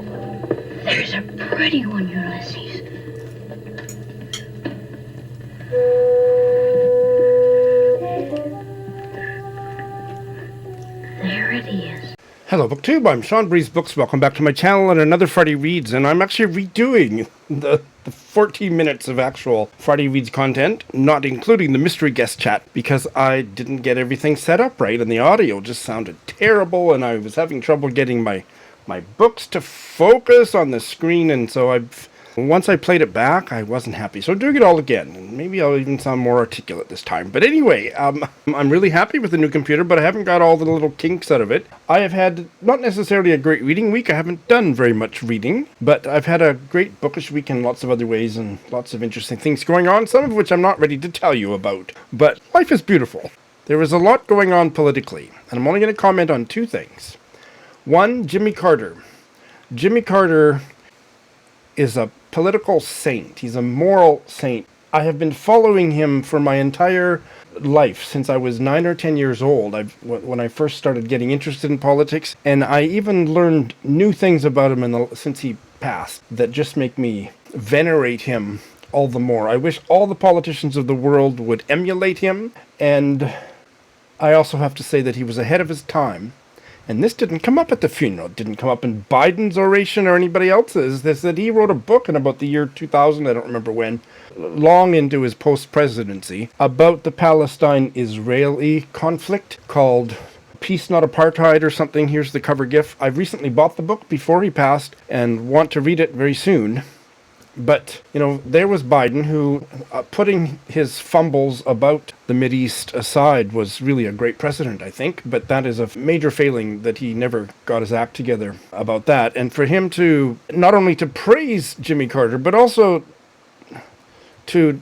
There's a pretty one, Ulysses. There it is. Hello, BookTube. I'm Sean Breeze Books. Welcome back to my channel and another Friday Reads. And I'm actually redoing the 14 minutes of actual Friday Reads content, not including the mystery guest chat, because I didn't get everything set up right and the audio just sounded terrible and I was having trouble getting my books to focus on the screen. And so once I played it back, I wasn't happy. So I'm doing it all again, and maybe I'll even sound more articulate this time. But anyway, I'm really happy with the new computer, but I haven't got all the little kinks out of it. I have had not necessarily a great reading week. I haven't done very much reading, but I've had a great bookish week in lots of other ways and lots of interesting things going on, some of which I'm not ready to tell you about. But life is beautiful. There is a lot going on politically, and I'm only going to comment on two things. One, Jimmy Carter. Jimmy Carter is a political saint. He's a moral saint. I have been following him for my entire life since I was 9 or 10 years old, when I first started getting interested in politics, and I even learned new things about him since he passed that just make me venerate him all the more. I wish all the politicians of the world would emulate him, and I also have to say that he was ahead of his time. And this didn't come up at the funeral. It didn't come up in Biden's oration or anybody else's. This that he wrote a book in about the year 2000, I don't remember when, long into his post-presidency, about the Palestine-Israeli conflict called Peace Not Apartheid or something. Here's the cover gif. I recently bought the book before he passed and want to read it very soon. But, there was Biden who, putting his fumbles about the Mideast aside, was really a great precedent, I think. But that is a major failing that he never got his act together about that. And for him to, not only to praise Jimmy Carter, but also to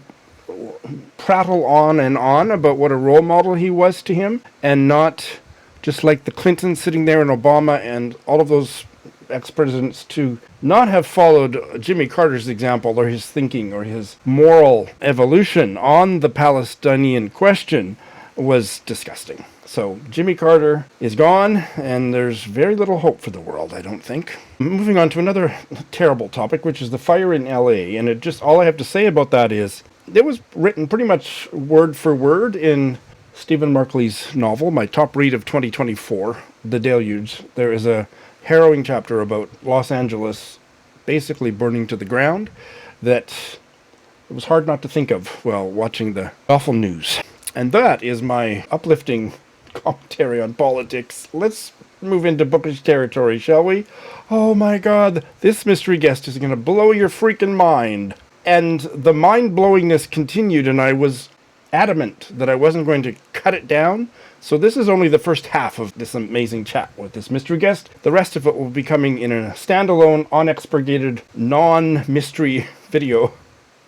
prattle on and on about what a role model he was to him, and not just like the Clintons sitting there and Obama and all of those ex-presidents to not have followed Jimmy Carter's example or his thinking or his moral evolution on the Palestinian question was disgusting. So Jimmy Carter is gone, and there's very little hope for the world, I don't think. Moving on to another terrible topic, which is the fire in LA, and all I have to say about that is it was written pretty much word for word in Stephen Markley's novel, my top read of 2024, The Deluge. There is a harrowing chapter about Los Angeles basically burning to the ground that it was hard not to think of while watching the awful news. And that is my uplifting commentary on politics. Let's move into bookish territory, shall we? Oh my god, this mystery guest is going to blow your freaking mind. And the mind-blowingness continued, and I was adamant that I wasn't going to cut it down. So this is only the first half of this amazing chat with this mystery guest. The rest of it will be coming in a standalone, unexpurgated, non-mystery video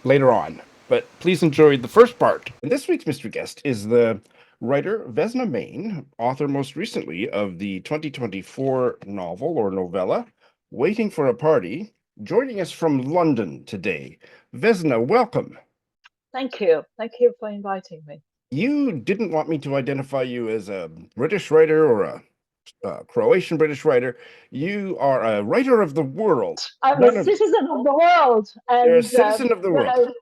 later on. But please enjoy the first part. And this week's mystery guest is the writer Vesna Main, author most recently of the 2024 novel or novella, Waiting for a Party, joining us from London today. Vesna, welcome. Thank you. Thank you for inviting me. You didn't want me to identify you as a British writer or a Croatian British writer. You are a writer of the world. I'm a citizen of the world. And, you're a citizen of the world.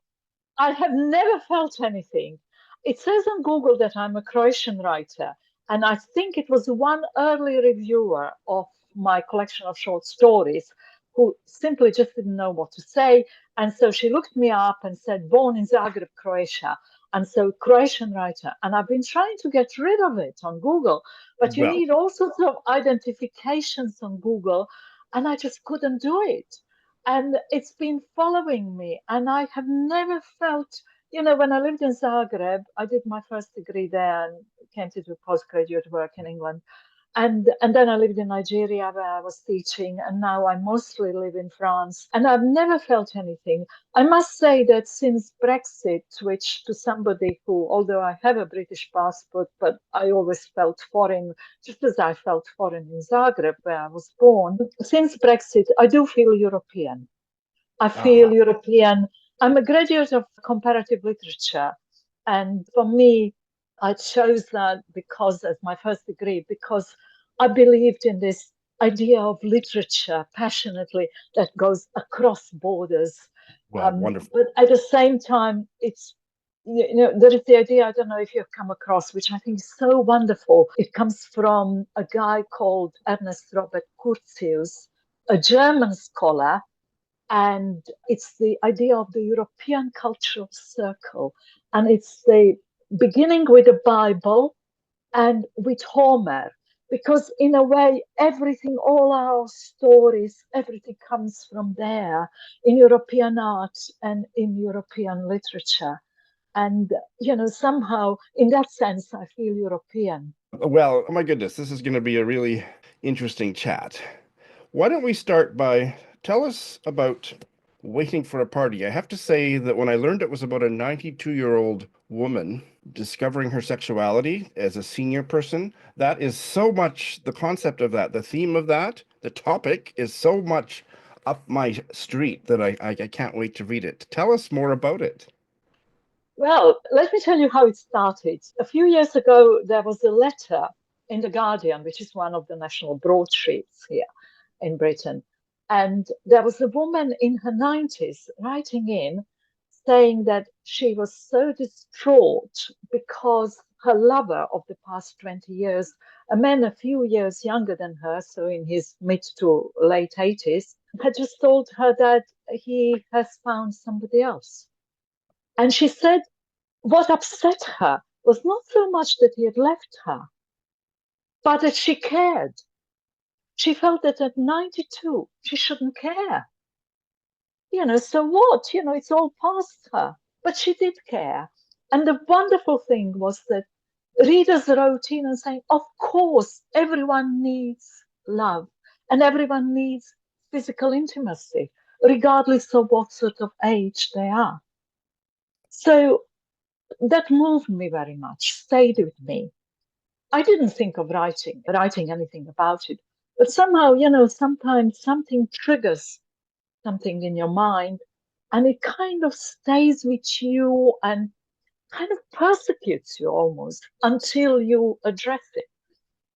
I have never felt anything. It says on Google that I'm a Croatian writer. And I think it was one early reviewer of my collection of short stories who simply just didn't know what to say. And so she looked me up and said, born in Zagreb, Croatia. And so Croatian writer. And I've been trying to get rid of it on Google, but you need all sorts of identifications on Google, and I just couldn't do it. And it's been following me, and I have never felt, when I lived in Zagreb, I did my first degree there and came to do postgraduate work in England. And then I lived in Nigeria where I was teaching, and now I mostly live in France, and I've never felt anything. I must say that since Brexit, which to somebody who, although I have a British passport, but I always felt foreign, just as I felt foreign in Zagreb where I was born, since Brexit, I do feel European. I feel European. I'm a graduate of comparative literature, and for me, I chose that because as my first degree, because I believed in this idea of literature passionately that goes across borders. Wow, wonderful. But at the same time, it's, there is the idea, I don't know if you've come across, which I think is so wonderful. It comes from a guy called Ernest Robert Curtius, a German scholar, and it's the idea of the European cultural circle. And it's the beginning with the Bible and with Homer, because in a way, everything, all our stories, everything comes from there in European art and in European literature. And, somehow in that sense, I feel European. Well, oh my goodness, this is going to be a really interesting chat. Why don't we start by tell us about Waiting for a Party? I have to say that when I learned it was about a 92-year-old woman discovering her sexuality as a senior person, that is so much the concept of that, the theme of that, the topic is so much up my street that I can't wait to read it. Tell us more about it. Well, let me tell you how it started. A few years ago, there was a letter in The Guardian, which is one of the national broadsheets here in Britain. And there was a woman in her 90s writing in saying that she was so distraught because her lover of the past 20 years, a man a few years younger than her, so in his mid to late 80s, had just told her that he has found somebody else. And she said what upset her was not so much that he had left her, but that she cared. She felt that at 92, she shouldn't care. So what? It's all past her. But she did care. And the wonderful thing was that readers wrote in and saying, of course, everyone needs love and everyone needs physical intimacy, regardless of what sort of age they are. So that moved me very much, stayed with me. I didn't think of writing anything about it, but somehow, sometimes something triggers something in your mind and it kind of stays with you and kind of persecutes you almost until you address it.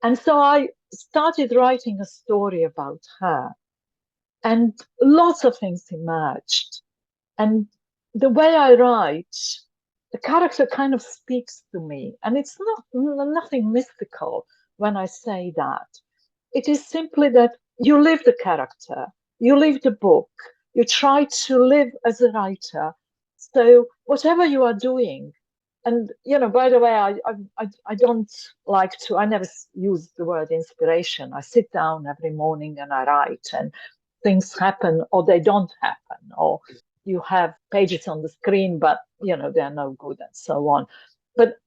And so I started writing a story about her and lots of things emerged. And the way I write, the character kind of speaks to me. And it's nothing mystical when I say that. It is simply that you live the character, you live the book, you try to live as a writer. So whatever you are doing, and by the way, I don't like to. I never use the word inspiration. I sit down every morning and I write, and things happen or they don't happen, or you have pages on the screen, but they're no good and so on. But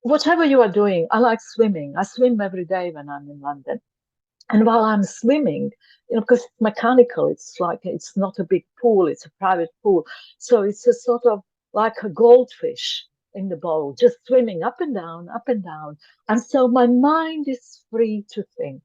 whatever you are doing, I like swimming. I swim every day when I'm in London. And while I'm swimming, because it's mechanical, it's not a big pool, it's a private pool. So it's a sort of like a goldfish in the bowl, just swimming up and down, up and down. And so my mind is free to think.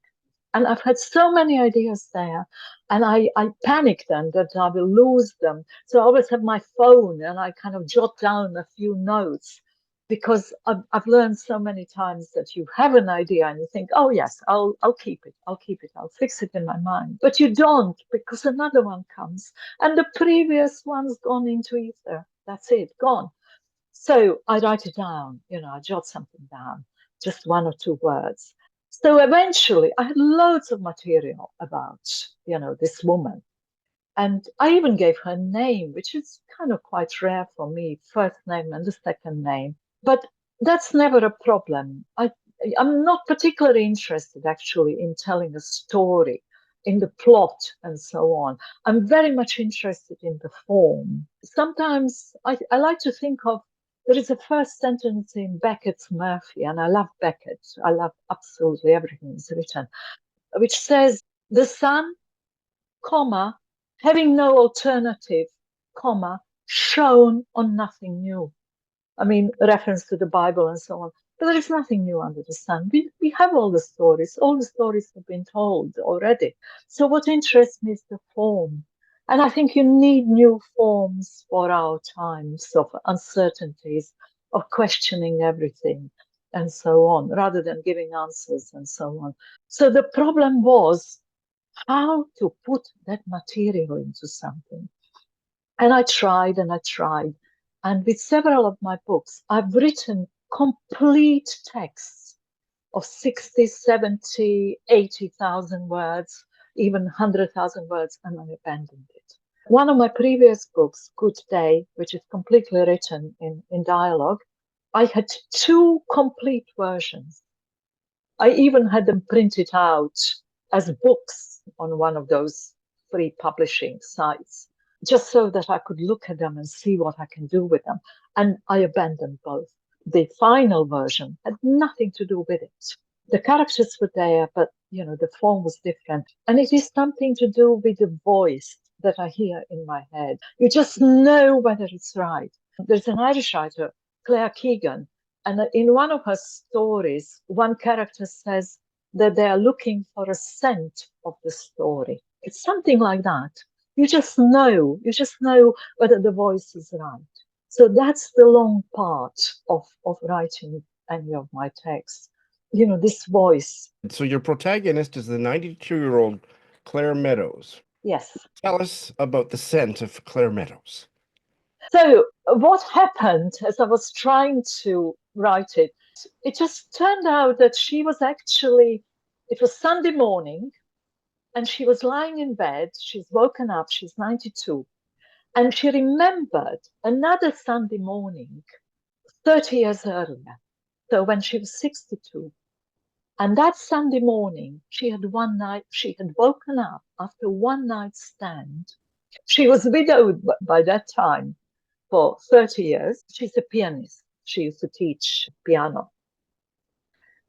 And I've had so many ideas there, and I panic then that I will lose them. So I always have my phone and I kind of jot down a few notes because I've learned so many times that you have an idea and you think, oh yes, I'll keep it, I'll fix it in my mind. But you don't, because another one comes and the previous one's gone into ether. That's it, gone. So I write it down, I jot something down, just one or two words. So eventually I had loads of material about, this woman. And I even gave her a name, which is kind of quite rare for me, first name and the second name. But that's never a problem. I'm not particularly interested actually in telling a story, in the plot and so on. I'm very much interested in the form. Sometimes I like to think of, there is a first sentence in Beckett's Murphy, and I love Beckett. I love absolutely everything he's written, which says, the sun, comma, having no alternative, comma, shone on nothing new. I mean, reference to the Bible and so on. But there is nothing new under the sun. We have all the stories. All the stories have been told already. So what interests me is the form. And I think you need new forms for our times of uncertainties, of questioning everything and so on, rather than giving answers and so on. So the problem was how to put that material into something. And I tried and I tried. And with several of my books, I've written complete texts of 60, 70, 80,000 words, even 100,000 words, and I abandoned it. One of my previous books, Good Day, which is completely written in dialogue, I had 2 complete versions. I even had them printed out as books on one of those free publishing sites, just so that I could look at them and see what I can do with them. And I abandoned both. The final version had nothing to do with it. The characters were there, but the form was different. And it is something to do with the voice that I hear in my head. You just know whether it's right. There's an Irish writer, Claire Keegan, and in one of her stories, one character says that they are looking for a scent of the story. It's something like that. You just know whether the voice is right. So that's the long part of writing any of my texts. This voice. So your protagonist is the 92-year-old Claire Meadows. Yes. Tell us about the scent of Claire Meadows. So what happened as I was trying to write it, it just turned out that it was Sunday morning, and she was lying in bed. She's woken up, she's 92, and she remembered another Sunday morning 30 years earlier. So when she was 62. And that Sunday morning, she had woken up after one night stand. She was widowed by that time for 30 years. She's a pianist. She used to teach piano.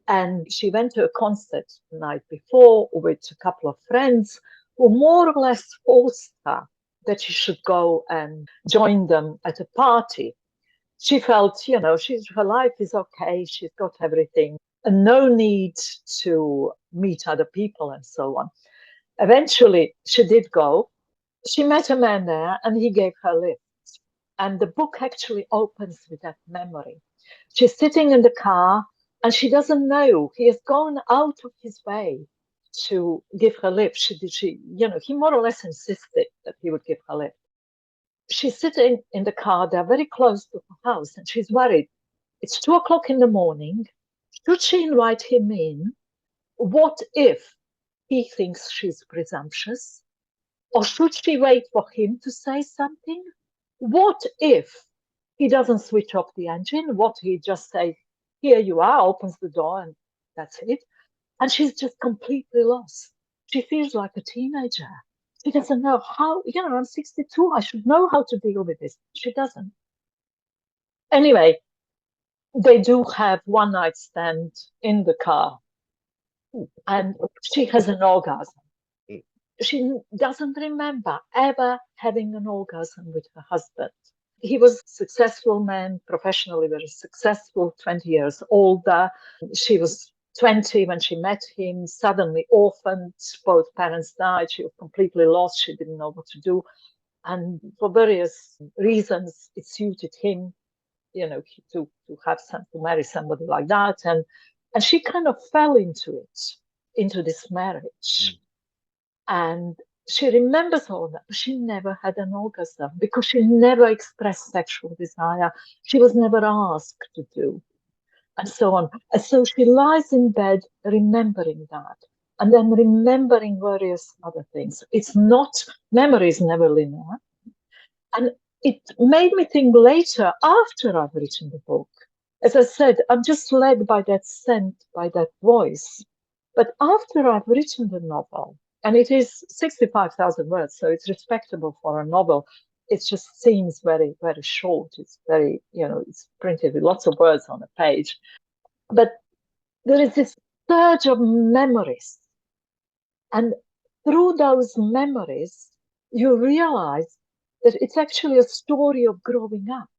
And she went to a concert the night before with a couple of friends who more or less forced her that she should go and join them at a party. She felt, her life is okay. She's got everything and no need to meet other people and so on. Eventually, she did go. She met a man there and he gave her a lift. And the book actually opens with that memory. She's sitting in the car and she doesn't know. He has gone out of his way to give her a lift. He more or less insisted that he would give her a lift. She's sitting in the car. They're very close to her house and she's worried. It's 2:00 in the morning. Should she invite him in? What if he thinks she's presumptuous? Or should she wait for him to say something? What if he doesn't switch off the engine? What he just says, here you are, opens the door and that's it. And she's just completely lost. She feels like a teenager. She doesn't know how, I'm 62, I should know how to deal with this. She doesn't. Anyway, they do have one night stand in the car. And she has an orgasm. She doesn't remember ever having an orgasm with her husband. He was a successful man, professionally very successful, 20 years older. She was 20 when she met him, suddenly orphaned. Both parents died. She was completely lost. She didn't know what to do. And for various reasons, it suited him, to marry somebody like that. And she kind of fell into this marriage. And she remembers all that, but she never had an orgasm because she never expressed sexual desire. She was never asked to do, and so on. And so she lies in bed remembering that, and then remembering various other things. Memory is never linear. And it made me think later, after I've written the book, as I said, I'm just led by that scent, by that voice. But after I've written the novel, and it is 65,000 words, so it's respectable for a novel. It just seems very, very short. It's very, it's printed with lots of words on a page. But there is this surge of memories. And through those memories, you realize that it's actually a story of growing up.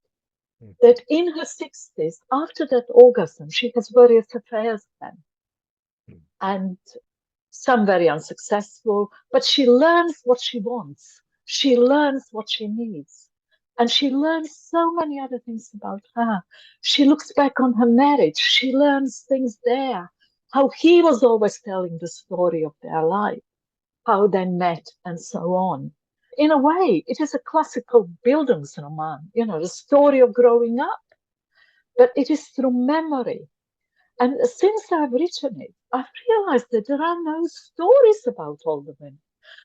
That in her 60s, after that orgasm, she has various affairs then. And some very unsuccessful, but she learns what she wants. She learns what she needs. And she learns so many other things about her. She looks back on her marriage. She learns things there, how he was always telling the story of their life. how they met, and so on. In a way, it is a classical Bildungsroman, the story of growing up, but it is through memory. And since I've written it, I've realized that there are no stories about older women,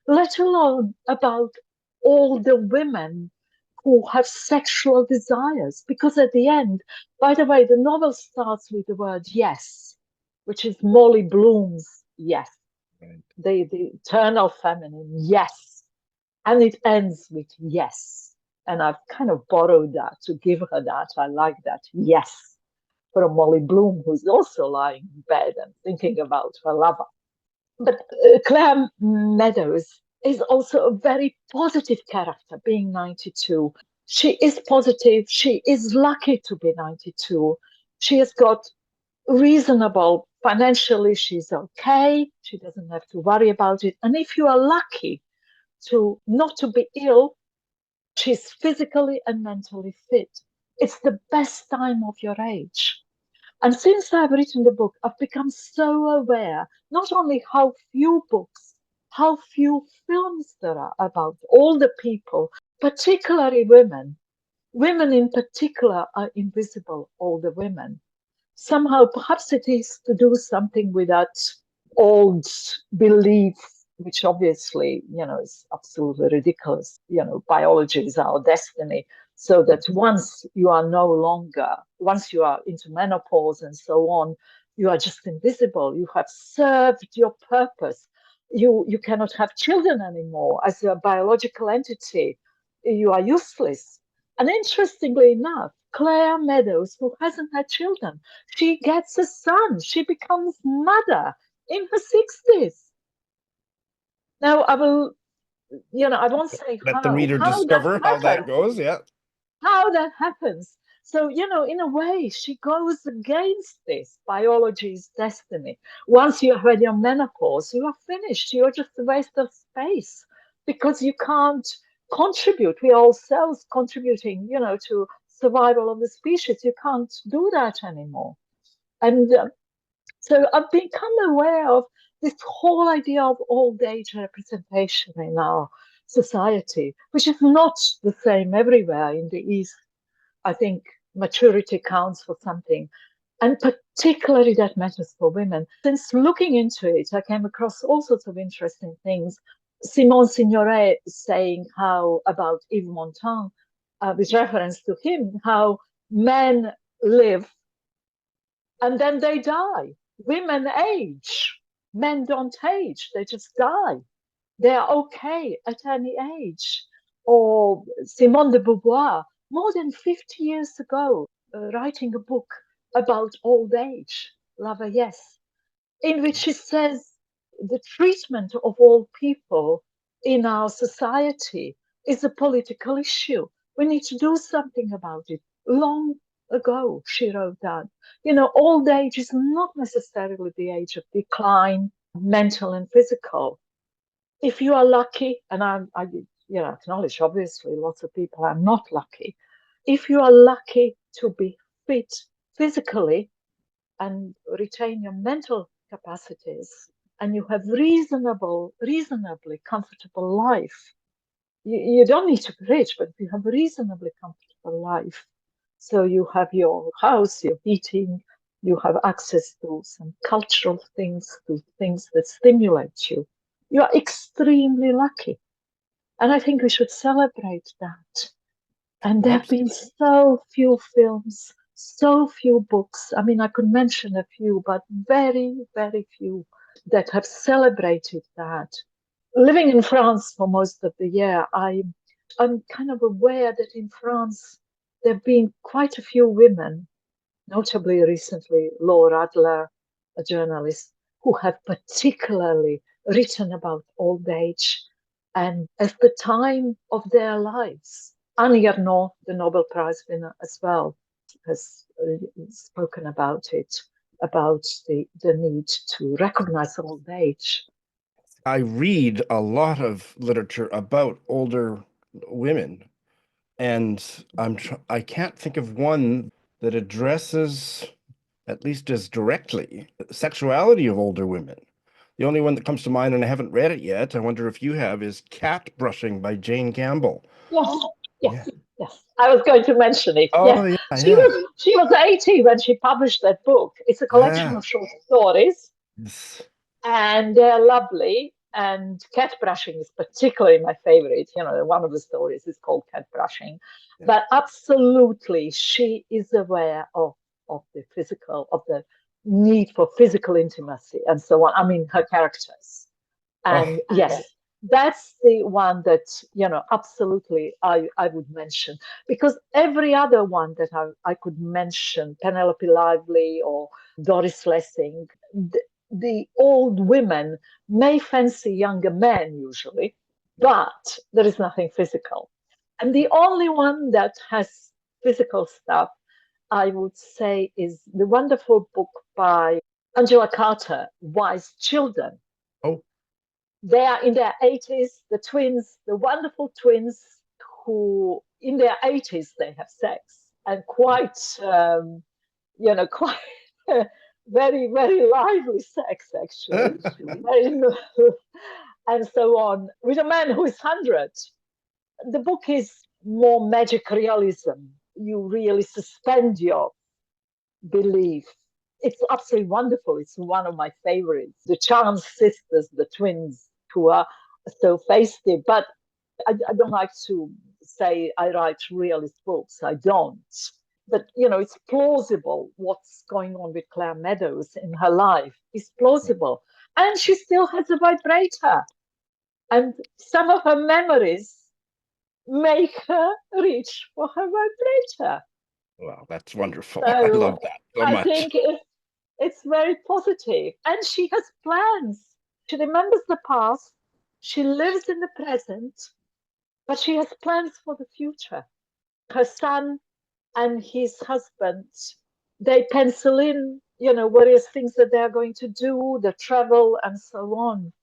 let alone about all the women who have sexual desires. Because at the end, by the way, the novel starts with the word yes, which is Molly Bloom's yes, Right. the eternal feminine yes. And it ends with yes. And I've kind of borrowed that to give her that. I like that yes from Molly Bloom, who's also lying in bed and thinking about her lover. But Claire Meadows is also a very positive character, being 92. She is positive. She is lucky to be 92. She has got reasonable financially, she's okay. She doesn't have to worry about it. And if you are lucky to not to be ill, she's physically and mentally fit. It's the best time of your age. And since I've written the book, I've become so aware not only how few books, how few films there are about all the people, particularly women. Women in particular are invisible, all the women. Somehow, perhaps it is to do something with that old belief, which obviously, is absolutely ridiculous. Biology is our destiny. So that once you are no longer, once you are into menopause and so on, you are just invisible. You have served your purpose. You cannot have children anymore as a biological entity. You are useless. And interestingly enough, Claire Meadows, who hasn't had children, she gets a son. She becomes mother in her 60s. Now, I won't say Let the reader how that discover how that happens, goes. Yeah. how that happens. So, in a way, she goes against this biology's destiny. Once you have had your menopause, you are finished. You're just a waste of space because you can't contribute. We are all cells contributing, to survival of the species. You can't do that anymore. And so I've become aware of this whole idea of old age representation in our society, which is not the same everywhere in the East. I think maturity counts for something. And particularly that matters for women. Since looking into it, I came across all sorts of interesting things. Simone Signoret saying how about Yves Montand, with reference to him, how men live and then they die. Women age. Men don't age, they just die. They are okay at any age. Or Simone de Beauvoir, more than 50 years ago, writing a book about old age, Lava Yes, in which she says the treatment of old people in our society is a political issue. We need to do something about it. Long ago, she wrote that. Old age is not necessarily the age of decline, mental and physical. If you are lucky, and I acknowledge obviously lots of people are not lucky. If you are lucky to be fit physically and retain your mental capacities, and you have reasonably comfortable life, you don't need to be rich, but if you have a reasonably comfortable life, so you have your house, your heating, you have access to some cultural things, to things that stimulate you, you are extremely lucky. And I think we should celebrate that. And there have been Absolutely. so few films, so few books. I mean, I could mention a few, but very, very few that have celebrated that. Living in France for most of the year, I'm kind of aware that in France there have been quite a few women, notably recently Laura Adler, a journalist, who have particularly written about old age and at the time of their lives. Annie Ernaux, the Nobel Prize winner as well, has spoken about it, about the need to recognize old age. I read a lot of literature about older women, and I can't think of one that addresses, at least as directly, the sexuality of older women. The only one that comes to mind, and I haven't read it yet, I wonder if you have, is Cat Brushing by Jane Campbell. Yes, Yeah. yes, yes. I was going to mention it. Oh, Yes, yeah, she yeah. was she was 80 when she published that book. It's a collection Yeah. of short stories, Yes. and they're lovely. And cat brushing is particularly my favorite. You know, one of the stories is called Cat Brushing. Yeah. But absolutely, she is aware of the physical, of the need for physical intimacy and so on. I mean, her characters. Oh, And yes, that's the one that, you know, absolutely I would mention. Because every other one that I could mention, Penelope Lively or Doris Lessing, the old women may fancy younger men usually, but there is nothing physical. And the only one that has physical stuff, I would say, is the wonderful book by Angela Carter, Wise Children. oh, They are in their 80s, the twins, the wonderful twins who in their 80s they have sex and quite, you know, quite very, very lively sex actually. Very, and so on, with a man who is 100. The book is more magic realism. You really suspend your belief. It's absolutely wonderful. It's one of my favorites. The Chance sisters, the twins, who are so feisty. But I don't like to say I write realist books. I don't. But you know, it's plausible what's going on with Claire Meadows in her life. It's plausible, and she still has a vibrator, and some of her memories make her reach for her vibrator. wow, that's wonderful. I love So that so I much. think it's very positive. And she has plans. She remembers the past. She lives in the present, but she has plans for the future. Her son and his husband, they pencil in, you know, various things that they are going to do, the travel and so on.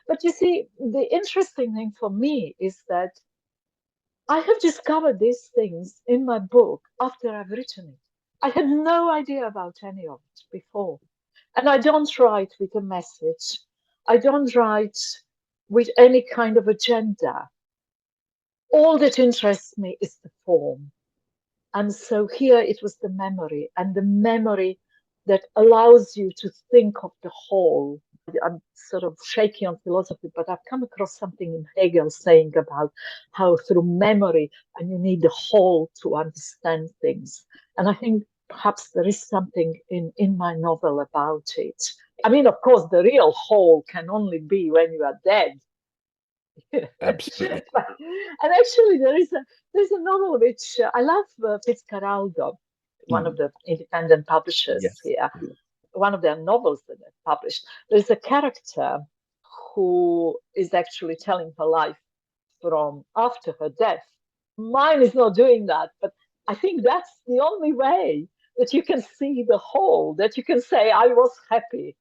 But you see, the interesting thing for me is that I have discovered these things in my book after I've written it. I had no idea about any of it before. And I don't write with a message. I don't write with any kind of agenda. All that interests me is the form. And so here it was the memory, and the memory that allows you to think of the whole. I'm sort of shaky on philosophy, but I've come across something in Hegel saying about how through memory, and you need the whole to understand things. And I think perhaps there is something in my novel about it. I mean, of course, the real whole can only be when you are dead. Absolutely. And actually, there's a novel which I love, Fitzcarraldo, one of Mm, the independent publishers yes. here. One of their novels that they've published. There's a character who is actually telling her life from after her death. Mine is not doing that, but I think that's the only way that you can see the whole, that you can say, I was happy,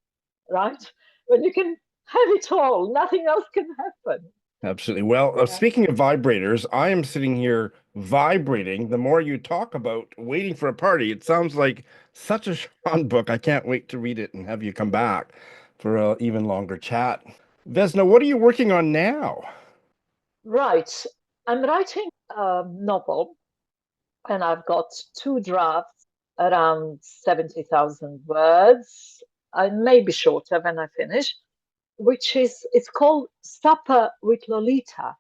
right? When you can have it all, nothing else can happen. Absolutely. Well, Yeah. speaking of vibrators, I am sitting here vibrating. The more you talk about waiting for a party, it sounds like such a Sean book. I can't wait to read it and have you come back for a even longer chat. Vesna, what are you working on now? Right. I'm writing a novel, and I've got two drafts around 70,000 words. I may be shorter when I finish, which is, it's called Supper with Lolita.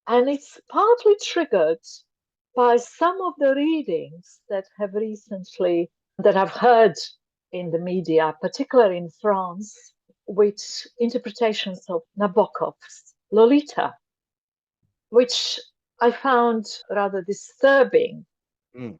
And it's partly triggered by some of the readings that have recently, that I've heard in the media, particularly in France, with interpretations of Nabokov's Lolita, which I found rather disturbing. Mm,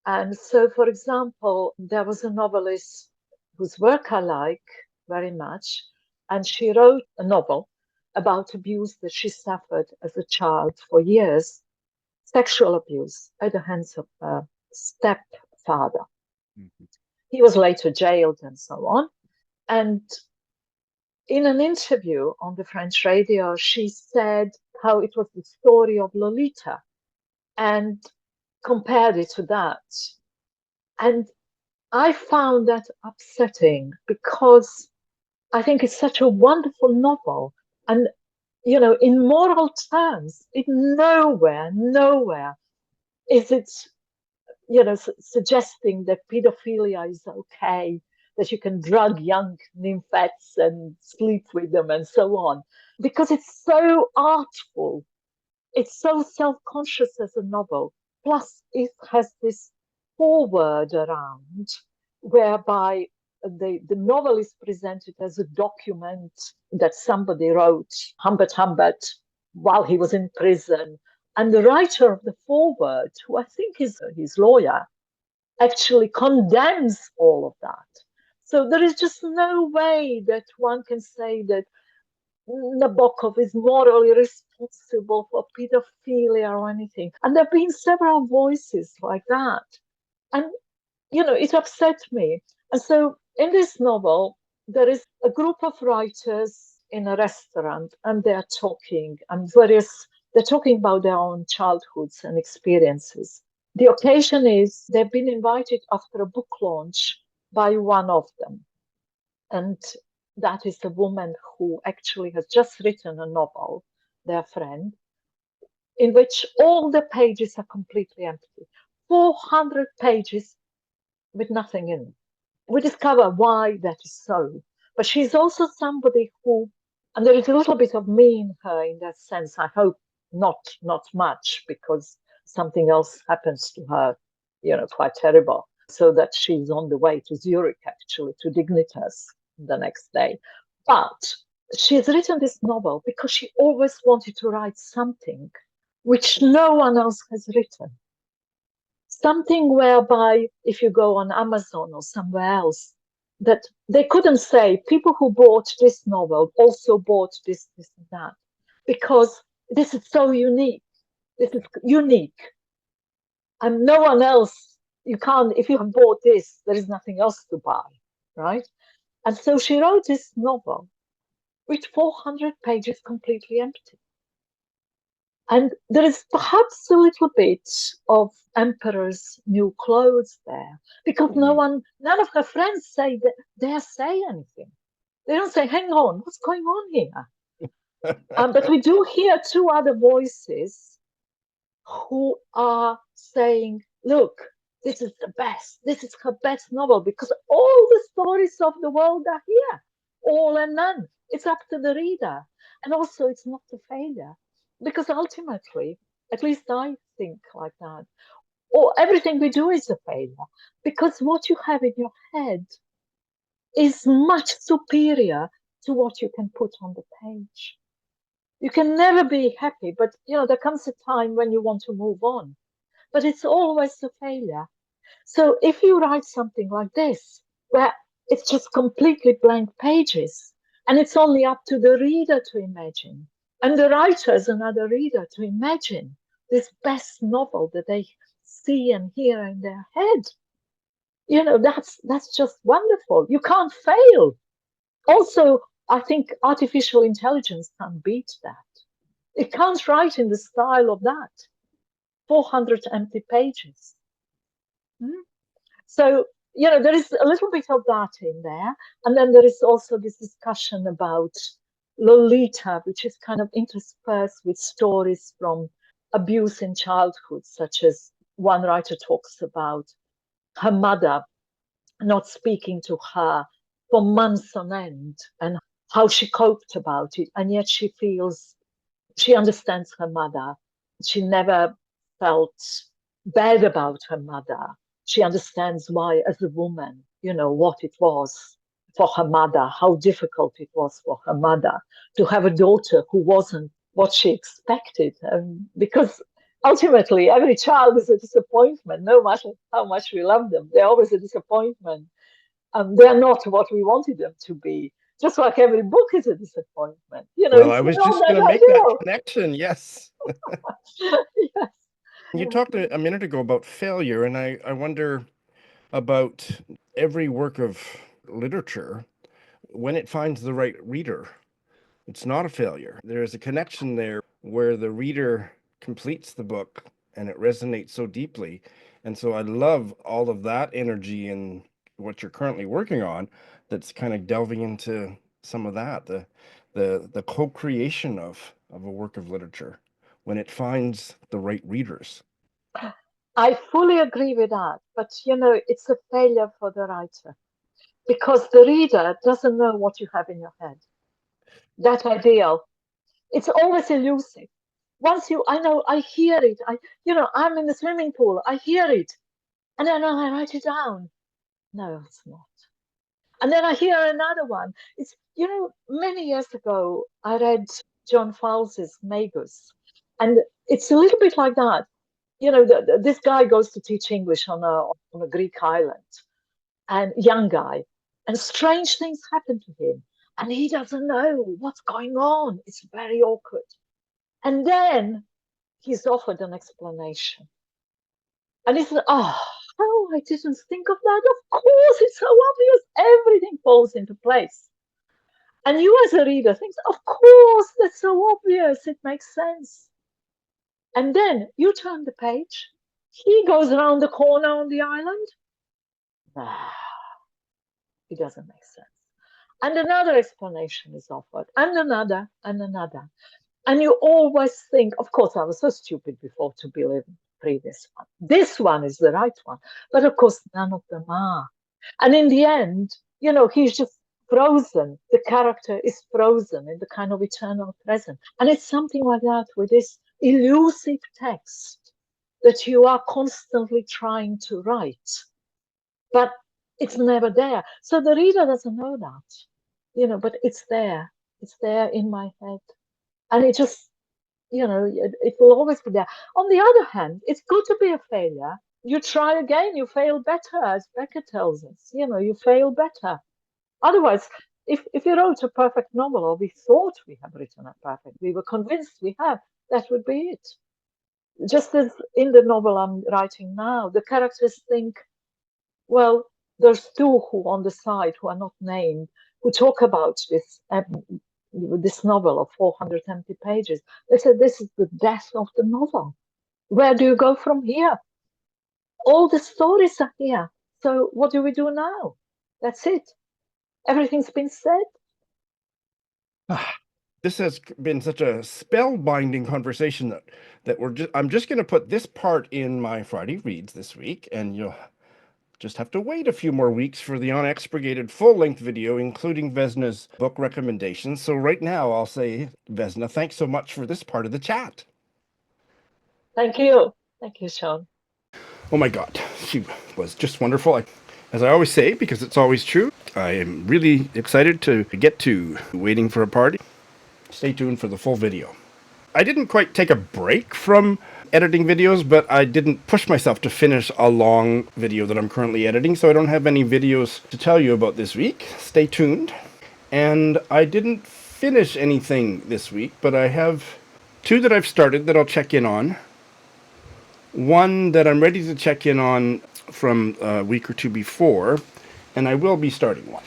And so, for example, there was a novelist whose work I like very much, and she wrote a novel about abuse that she suffered as a child for years, sexual abuse at the hands of her stepfather. mhm. He was later jailed and so on. And in an interview on the French radio, she said how it was the story of Lolita and compared it to that. And I found that upsetting because I think it's such a wonderful novel. And, in moral terms, nowhere is it, suggesting that pedophilia is okay, that you can drug young nymphets and sleep with them and so on, because it's so artful. It's so self-conscious as a novel. Plus, it has this foreword around whereby the novel is presented as a document that somebody wrote, Humbert, while he was in prison. And the writer of the foreword, who I think is his lawyer, actually condemns all of that. So there is just no way that one can say that Nabokov is morally responsible for pedophilia or anything. And there have been several voices like that. And, it upset me. And so in this novel, there is a group of writers in a restaurant and they're talking they're talking about their own childhoods and experiences. The occasion is they've been invited after a book launch by one of them. And that is a woman who actually has just written a novel, their friend, in which all the pages are completely empty. 400 pages with nothing in it. We discover why that is so. But she's also somebody who, and there is a little bit of me in her in that sense. I hope not much, because something else happens to her, quite terrible. So that she's on the way to Zurich, actually, to Dignitas the next day. But she's written this novel because she always wanted to write something which no one else has written. Something whereby, if you go on Amazon or somewhere else, that they couldn't say people who bought this novel also bought this, and that, because this is so unique. This is unique. And no one else, you can't, if you have bought this, there is nothing else to buy, right? And so she wrote this novel with 400 pages completely empty. And there is perhaps a little bit of Emperor's New Clothes there, because none of her friends dare say anything. They don't say, hang on, what's going on here? But we do hear two other voices who are saying, look, this is the best. This is her best novel, because all the stories of the world are here, all and none. It's up to the reader. And also, it's not a failure, because ultimately, at least I think like that, or everything we do is a failure, because what you have in your head is much superior to what you can put on the page. You can never be happy, but there comes a time when you want to move on. But it's always a failure. So if you write something like this, where it's just completely blank pages, and it's only up to the reader to imagine, and the writer is another reader to imagine this best novel that they see and hear in their head, that's just wonderful. You can't fail. Also, I think artificial intelligence can beat that. It can't write in the style of that. 400 empty pages. So, there is a little bit of that in there. And then there is also this discussion about Lolita, which is kind of interspersed with stories from abuse in childhood, such as one writer talks about her mother not speaking to her for months on end and how she coped about it. And yet she understands her mother. She never felt bad about her mother. She understands why, as a woman, what it was for her mother, how difficult it was for her mother to have a daughter who wasn't what she expected. Because ultimately, every child is a disappointment, no matter how much we love them. They're always a disappointment. They're not what we wanted them to be. Just like every book is a disappointment. Well, It's I was not just that going to make that ideal. connection. Yes. Yes. You talked a minute ago about failure, and I wonder about every work of literature when it finds the right reader. It's not a failure. There is a connection there where the reader completes the book and it resonates so deeply. And so I love all of that energy in what you're currently working on that's kind of delving into some of that, the co-creation of a work of literature when it finds the right readers. I fully agree with that, but it's a failure for the writer because the reader doesn't know what you have in your head. That ideal, it's always elusive. I know, I hear it. I'm in the swimming pool. I hear it, and then I write it down. No, it's not. And then I hear another one. It's many years ago I read John Fowles's Magus, and it's a little bit like that. This guy goes to teach English on a Greek island, and young guy, and strange things happen to him, and he doesn't know what's going on. It's very awkward, and then he's offered an explanation, and he says, "Oh, I didn't think of that. Of course, it's so obvious. Everything falls into place." And you, as a reader, think, "Of course, that's so obvious. It makes sense." And then you turn the page. He goes around the corner on the island. It doesn't make sense. And another explanation is offered, and another, and another. And you always think, of course, I was so stupid before to believe the previous one. This one is the right one. But of course, none of them are. And in the end, he's just frozen. The character is frozen in the kind of eternal present. And it's something like that with this elusive text that you are constantly trying to write. But it's never there. So the reader doesn't know that, but it's there. It's there in my head. And it just, it will always be there. On the other hand, it's good to be a failure. You try again, you fail better, as Beckett tells us. You fail better. Otherwise, if you wrote a perfect novel, or we thought we have written a perfect, we were convinced we have, that would be it. Just as in the novel I'm writing now, the characters think, well, there's two who on the side who are not named, who talk about this novel of 470 pages. They said, this is the death of the novel. Where do you go from here? All the stories are here. So what do we do now? That's it. Everything's been said. This has been such a spellbinding conversation that I'm just going to put this part in my Friday reads this week, and you'll just have to wait a few more weeks for the unexpurgated full-length video, including Vesna's book recommendations. So right now, I'll say, Vesna, thanks so much for this part of the chat. Thank you. Thank you, Shawn. Oh my God, she was just wonderful. As I always say, because it's always true, I am really excited to get to Waiting for a Party. Stay tuned for the full video. I didn't quite take a break from editing videos, but I didn't push myself to finish a long video that I'm currently editing, so I don't have any videos to tell you about this week. Stay tuned. And I didn't finish anything this week, but I have two that I've started that I'll check in on. One that I'm ready to check in on from a week or two before, and I will be starting one.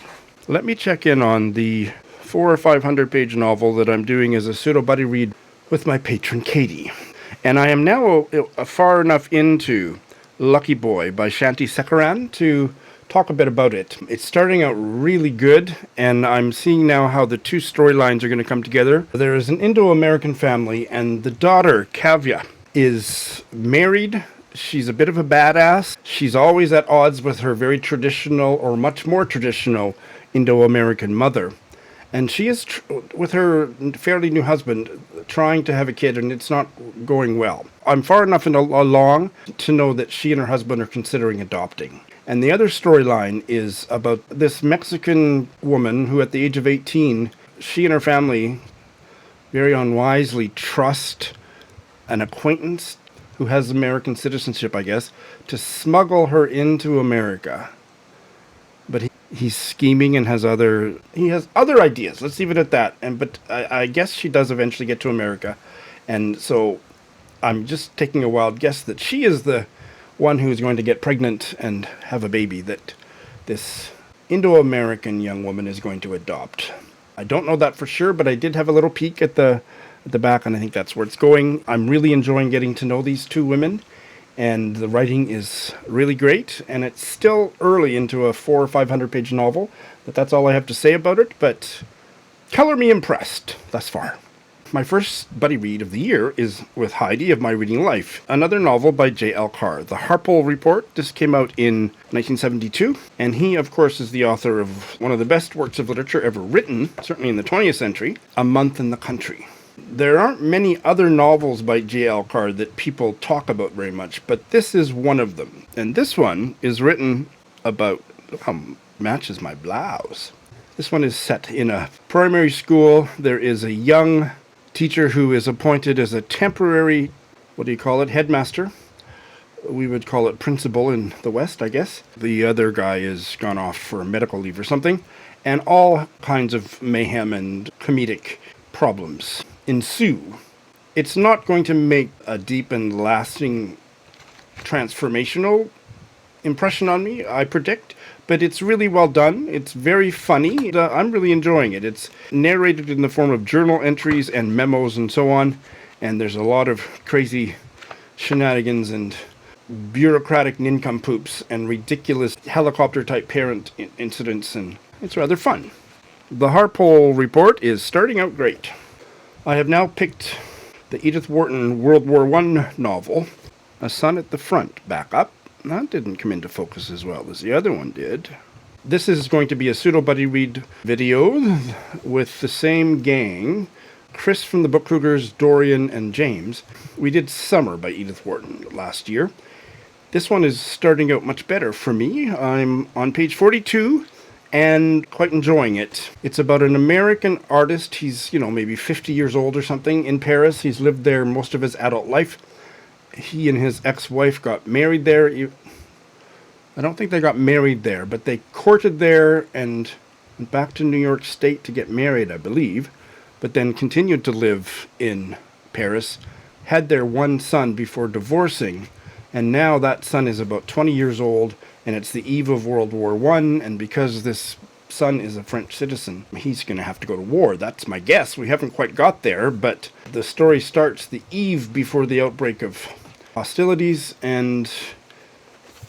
Let me check in on the 400 or 500 page novel that I'm doing as a pseudo buddy read with my patron Katie. And I am now far enough into Lucky Boy by Shanthi Sekaran to talk a bit about it. It's starting out really good, and I'm seeing now how the two storylines are going to come together. There is an Indo-American family, and the daughter, Kavya, is married. She's a bit of a badass. She's always at odds with her very traditional, or much more traditional, Indo-American mother. And she is, with her fairly new husband, trying to have a kid, and it's not going well. I'm far enough along to know that she and her husband are considering adopting. And the other storyline is about this Mexican woman who, at the age of 18, she and her family very unwisely trust an acquaintance who has American citizenship, I guess, to smuggle her into America. But he's scheming and has other ideas. Let's leave it at that. But I guess she does eventually get to America. And so I'm just taking a wild guess that she is the one who's going to get pregnant and have a baby that this Indo-American young woman is going to adopt. I don't know that for sure, but I did have a little peek at the back, and I think that's where it's going. I'm really enjoying getting to know these two women, and the writing is really great, and it's still early into a 400 or 500 page novel, but that's all I have to say about it. But color me impressed thus far. My first buddy read of the year is with Heidi of My Reading Life, another novel by J.L. Carr. The Harpole Report. This came out in 1972, and he, of course, is the author of one of the best works of literature ever written, certainly in the 20th century, A Month in the Country. There aren't many other novels by J.L. Carr that people talk about very much, but this is one of them. And this one is written about, look how matches my blouse. This one is set in a primary school. There is a young teacher who is appointed as a temporary, headmaster. We would call it principal in the West, I guess. The other guy is gone off for medical leave or something. And all kinds of mayhem and comedic problems ensue. It's not going to make a deep and lasting transformational impression on me, I predict, but it's really well done. It's very funny. I'm really enjoying it. It's narrated in the form of journal entries and memos and so on, and there's a lot of crazy shenanigans and bureaucratic nincompoops and ridiculous helicopter-type parent incidents, and it's rather fun. The Harpole Report is starting out great. I have now picked the Edith Wharton World War I novel, A Sun at the Front, back up. That didn't come into focus as well as the other one did. This is going to be a pseudo-buddy read video with the same gang, Chris from the Book Cougars, Dorian, and James. We did Summer by Edith Wharton last year. This one is starting out much better for me. I'm on page 42 and quite enjoying it. It's about an American artist. He's, maybe 50 years old or something in Paris. He's lived there most of his adult life. He and his ex-wife got married there. I don't think they got married there, but they courted there and went back to New York State to get married, I believe, but then continued to live in Paris, had their one son before divorcing, and now that son is about 20 years old, and it's the eve of World War I, and because this son is a French citizen, he's going to have to go to war. That's my guess. We haven't quite got there, but the story starts the eve before the outbreak of hostilities, and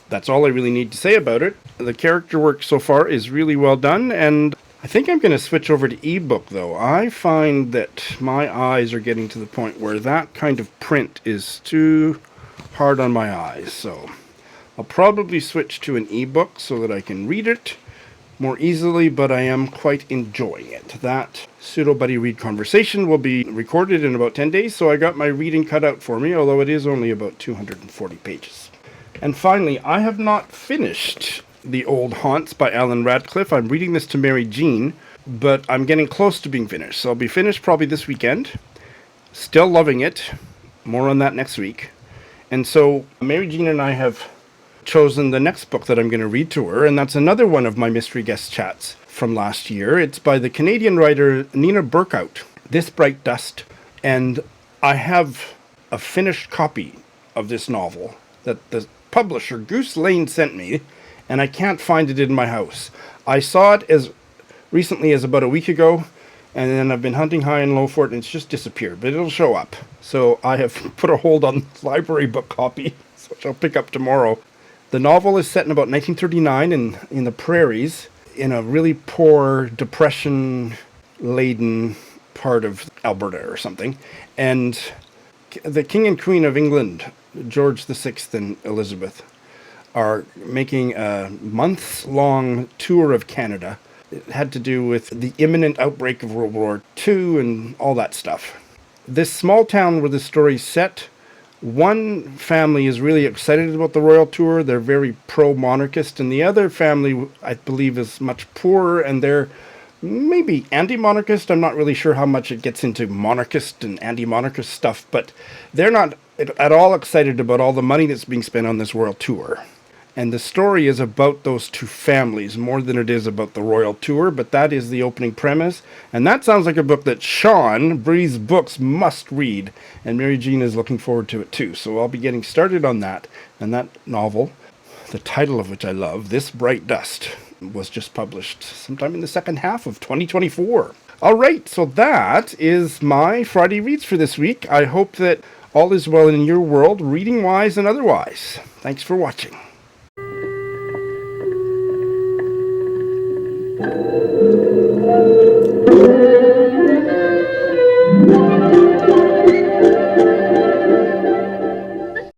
that's all I really need to say about it. The character work so far is really well done, and I think I'm going to switch over to ebook, though. I find that my eyes are getting to the point where that kind of print is too hard on my eyes, so I'll probably switch to an ebook so that I can read it more easily, but I am quite enjoying it. That pseudo-buddy read conversation will be recorded in about 10 days, so I got my reading cut out for me, although it is only about 240 pages. And finally, I have not finished The Old Haunts by Alan Radcliffe. I'm reading this to Mary Jean, but I'm getting close to being finished, so I'll be finished probably this weekend. Still loving it. More on that next week. And so Mary Jean and I have chosen the next book that I'm going to read to her, and that's another one of my mystery guest chats from last year. It's by the Canadian writer Nina Berkhout, This Bright Dust, and I have a finished copy of this novel that the publisher Goose Lane sent me, and I can't find it in my house. I saw it as recently as about a week ago, and then I've been hunting high and low for it, and it's just disappeared, but it'll show up. So I have put a hold on the library book copy, which I'll pick up tomorrow. The novel is set in about 1939 in the prairies, in a really poor, depression-laden part of Alberta or something. And the King and Queen of England, George VI and Elizabeth, are making a months-long tour of Canada. It had to do with the imminent outbreak of World War II and all that stuff. This small town where the story's set, one family is really excited about the royal tour. They're very pro-monarchist, and the other family, I believe, is much poorer, and they're maybe anti-monarchist. I'm not really sure how much it gets into monarchist and anti-monarchist stuff, but they're not at all excited about all the money that's being spent on this royal tour. And the story is about those two families more than it is about the royal tour, but that is the opening premise. And that sounds like a book that Sean, Bree's Books, must read. And Mary Jean is looking forward to it too. So I'll be getting started on that. And that novel, the title of which I love, This Bright Dust, was just published sometime in the second half of 2024. All right, so that is my Friday Reads for this week. I hope that all is well in your world, reading-wise and otherwise. Thanks for watching.